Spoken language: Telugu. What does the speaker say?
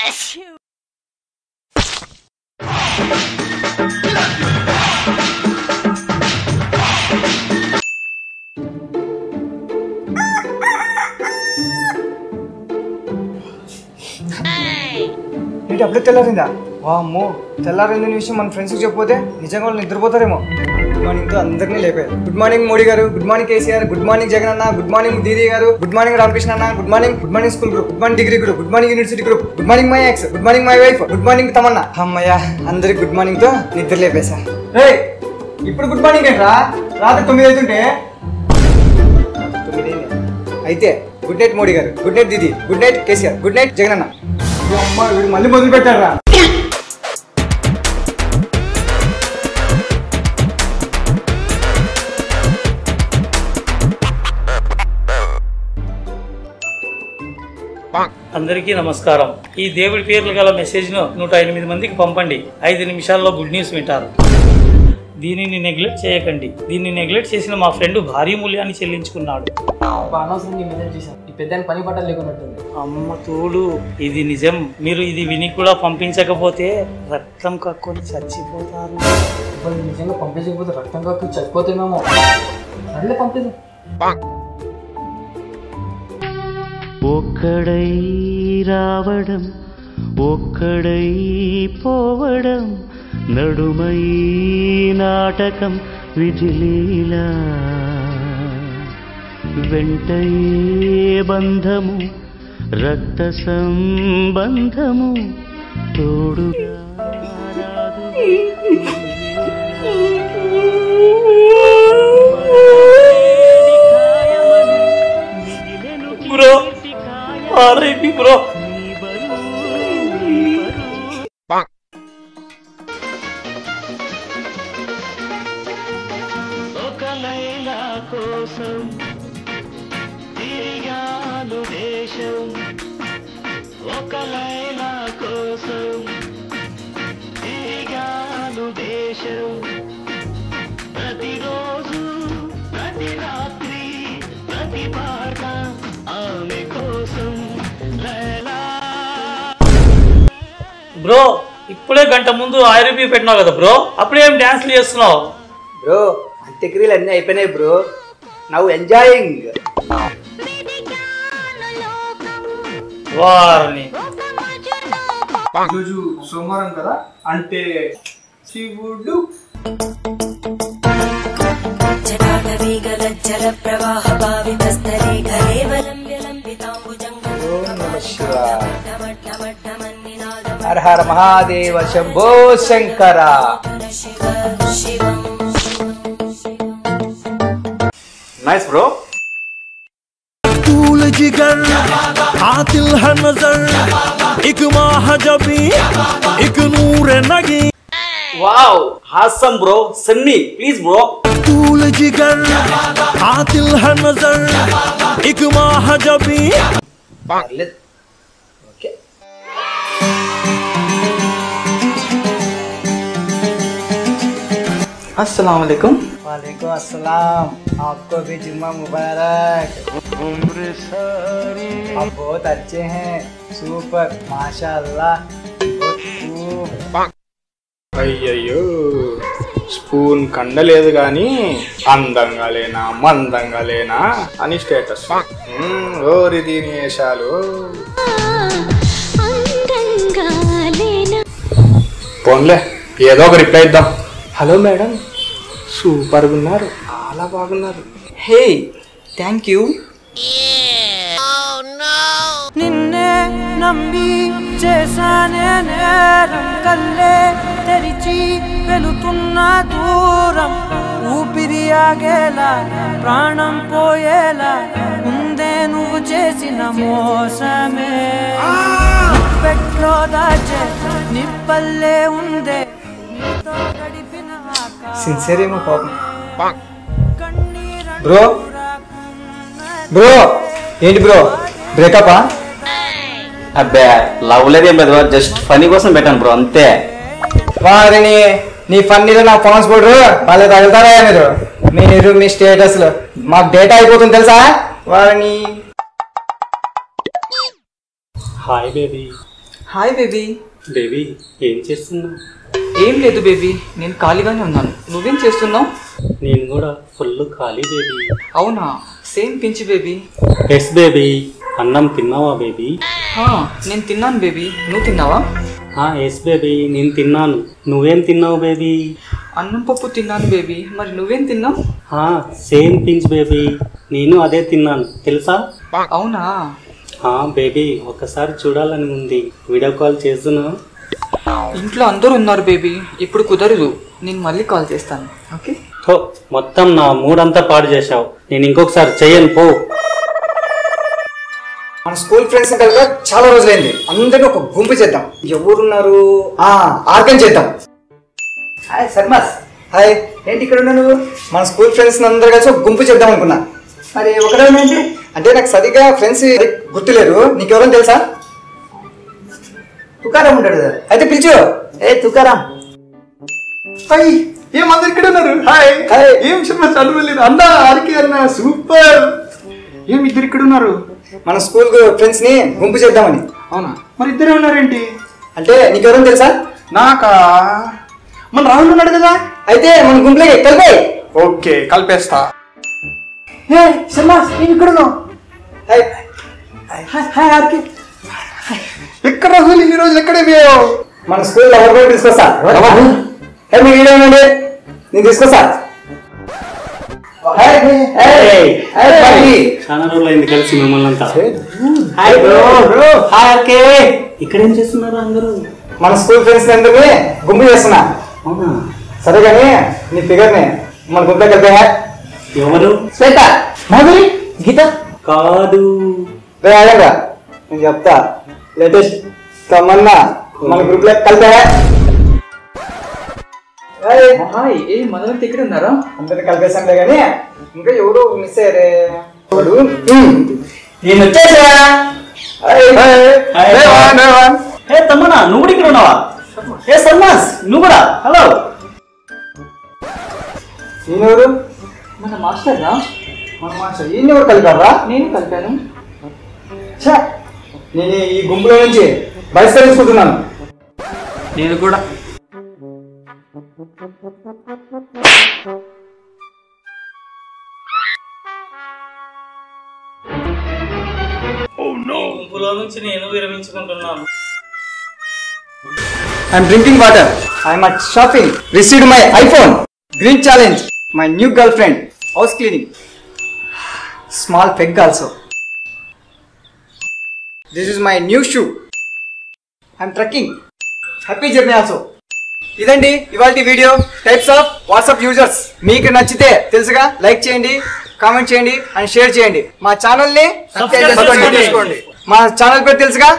ఏంటి అప్పుడే తెల్లారిందా? వామ్మో, తెల్లారిందని విషయం మన ఫ్రెండ్స్కి చెప్పిపోతే నిజంగా వాళ్ళు నిద్రపోతారేమో. గుడ్ మార్నింగ్తో అందరినీ లేపారు. గుడ్ మార్నింగ్ మోడీ గారు, good morning KCR, good morning Jagan అన్న, గుడ్ మార్నింగ్ దీదీ గారు, గుడ్ మార్నింగ్ రామకృష్ణ అన్న, good morning school group, good morning degree group, good morning university group, good morning my ex, good morning my wife, good morning Tamannaah. అమ్మయ్య, అందరికి గుడ్ మార్నింగ్ తో నిద్ర లేపేశా. ఇప్పుడు గుడ్ మార్నింగ్ ఏంట్రా? రాత్రి 9 అవుతుంటే 9 అయితే గుడ్ నైట్ మోడీ గారు, good night Didi, good night KCR, good night Jagan అన్న. అమ్మ వీడు మళ్ళీ మొదలు పెట్టారా? అందరికీ నమస్కారం. ఈ దేవుడి పేర్లు గల మెసేజ్ను 108 మందికి పంపండి. 5 నిమిషాల్లో గుడ్ న్యూస్ వింటారు. దీనిని నెగ్లెక్ట్ చేయకండి. దీన్ని నెగ్లెక్ట్ చేసిన మా ఫ్రెండ్ భారీ మూల్యాన్ని చెల్లించుకున్నాడు. పని పట్ట లేకున్నట్టుంది. అమ్మ తోడు, ఇది నిజం. మీరు ఇది విని కూడా పంపించకపోతే రక్తం కక్కుని చచ్చిపోతారు. నిజంగా పంపించకపోతే రక్తం కక్కుని చచ్చిపోతున్నామో. అట్లే పంపిద్దాం. ఒక్కడై రావడం, ఒక్కడై పోవడం, నడుమై నాటకం విధిలీలా, వెంటయే బంధము రక్త సంబంధము, తోడుగా రాదు. Bro, RIP bro. ఒక లైలా కోసం తిరిగాను దేశం, ఒక లైలా కోసం తిరిగాను దేశం, ప్రతిరోజు ప్రతి రాత్రి ప్రతి పాట ఆమె కోసం లైలా. బ్రో, ఇప్పుడే గంట ముందు ఆర్ఐపి పెట్టినావు కదా బ్రో, అప్పుడేం డాన్స్లు చేస్తున్నావు బ్రో? అంత్యక్రియలు అన్నీ అయిపోయినాయి బ్రో, నౌ ఎంజాయింగ్. వారిని ఈరోజు సోమవారం కదా, అంటే శివుడు. హర హర మహాదేవ శంభో శంకర. Nice bro. तूल जिगर आतिल है नजर, एक माह जबी एक नूर नगी. Wow, Hasam bro, send me please bro. तूल जिगर आतिल है नजर, एक माह जबी. ओके. अस्सलाम वालेकुम. वालेकुम अस्सलाम. आपको भी जुम्मा मुबारक. आप बहुत अच्छे हैं. सुपर, माशाअल्लाह. అయ్యయ్యో, స్పూన్ కండలేదు కానీ అందంగా లేనా మందంగా లేనా అని స్టేటస్. ఓరి దీని వేషాలు. పోన్లే, ఏదో ఒక రిప్లై ఇద్దాం. హలో మేడం, సూపర్గా ఉన్నారు, చాలా బాగున్నారు. హే, థ్యాంక్ యూ. నిన్నే నమ్మి చేశానే నేరం, కల్లే తెరిచి వెళుతున్న దూరం, ఊపిరి ఆగేలా ప్రాణం పోయేలా ముందే నువ్వు చేసిన మోసమే. పెట్లో దాచే నిప్పల్లే ఉందే నీతో గడిపిన సిన్సియర్ ఏమో పాపం. బ్రో బ్రో, ఏంటి బ్రో బ్రేకపా? అబ్బే, లవ్ లేదేం లేదు, జస్ట్ ఫనీ కోసం పెట్టాను బ్రో, అంతే. వారిని నీ ఫన్నీలో నా ఫోన్స్ కొడరు, వాళ్ళు తగులుతారా మీరు మీ స్టేటస్లో? మాకు డేటా అయిపోతుంది తెలుసా వారిని. Hi baby. Hi baby. Baby ఏం చేస్తున్నావు? ఏం లేదు బేబీ, నేను ఖాళీగానే ఉన్నాను. నువ్వేం చేస్తున్నావు? నేను కూడా ఫుల్ ఖాళీ బేబీ. అవునా, సేమ్ పించి బేబీ. Yes baby. అన్నం తిన్నావా బేబీ? నేను తిన్నాను బేబీ, నువ్వు తిన్నావా? ఎస్ బేబీ, నేను తిన్నాను. నువ్వేం తిన్నావు బేబీ? అన్నం పప్పు తిన్నాను బేబీ. మరి నువ్వేం తిన్నావు? సేమ్ పించ్ బేబీ, నేను అదే తిన్నాను తెలుసా? అవునా బేబీ, ఒకసారి చూడాలని ఉంది. వీడియో కాల్ చేస్తున్నా. ఇంట్లో అందరూ ఉన్నారు బేబీ, ఇప్పుడు కుదరదు. నేను మళ్ళీ కాల్ చేస్తాను. ఓకే. మొత్తం నా మూడంతా పాడు చేశావు. నేను ఇంకొకసారి చెయ్యను పో. మన స్కూల్ ఫ్రెండ్స్ కలిపి చాలా రోజులైంది. అందరినీ ఒక గుంపు చేద్దాం. ఎవరున్నారు? ఆర్గన్ చేద్దాం. హాయ్ శర్మస్. హాయ్, ఏంటి ఇక్కడ ఉన్నా నువ్వు? మన స్కూల్ ఫ్రెండ్స్ అందరు కలిసి ఒక గుంపు చేద్దాం అనుకున్నా. మరి ఒకటే ఏంటి అంటే నాకు సరిగా ఫ్రెండ్స్ గుర్తులేరు. నీకెవరని తెలుసా? తుకారాం ఉంటాడు కదా, అయితే పిలిచు. తుకారాం. హాయ్, ఏం అందరు ఇక్కడ ఉన్నారు? Hi hi. ఏం శర్మ చదువులేదు అన్న, ఆర్కే అన్న, సూపర్. ఏం ఇద్దరు ఇక్కడ ఉన్నారు? మన స్కూల్ ఫ్రెండ్స్ ని గుంపు చేద్దామని. అవునా, మరి ఇద్దరే ఉన్నారేంటి? అంటే నీకెవరని తెలుసా? నాకా? మన రాహుల్ ఉన్నాడు కదా, అయితే మన గుంపులో కలిపే. ఓకే, కలిపేస్తా. ఎక్కడ రాహుల్ ఈ రోజు? ఎక్కడే మన స్కూల్ ఎవరు తీసుకొస్తా. మీ వీడియో నేను తీసుకొస్తా. చాలా రోజులు అయింది కలిసి మిమ్మల్ని అంతా. ఇక్కడ ఏం చేస్తున్నారు అందరూ? మన స్కూల్ ఫ్రెండ్స్ అందరినీ గుంపు చేస్తున్నా. అవునా? సరే కానీ నీ ఫిగర్ ని మన గుంపులో కలిపా. ఎవరు? శ్వేత, మాధురి, గీత కాదు. ఆగంగా, నేను చెప్తా. లేటెస్ట్ తమన్నా మన గ్రూప్ లో కలిపా. హాయ్, మనోళ్ళు ఇక్కడ ఉన్నారా? అందరిని కలిపేసాంలే కానీ ఇంకా ఎవరు మిస్ అయ్యారే. నేను వచ్చేసా. తమ్మన్నా, నువ్వు కూడా ఇక్కడ ఉన్నావా? సల్మాస్, నువ్వు కూడా. హలో. ఈయనెవరు? మన మాస్టర్ రా. మన మాస్టర్. ఈయనెవరు కలిపారా? నేను కలిపాను. నేను ఈ గుంపులో నుంచి బహిష్కరించుకుంటున్నాను. నేను కూడా. గుంపులో నుంచి నేను విరమించుకుంటున్నాను. I'm drinking water. I'm at shopping. Received my iPhone. Green challenge. My new girlfriend. House cleaning. Small peg also. This is my new shoe. I'm trekking. Happy journey also. ఇదండి ఇవాల్టి video. Types of WhatsApp users. మీకు నచ్చితే తెలుసుగా లైక్ చేయండి, కామెంట్ చేయండి అండ్ షేర్ చేయండి. మా ఛానల్ ని సబ్స్క్రైబ్ చేసుకోండి. మా ఛానల్ పేరు తెలుసుగా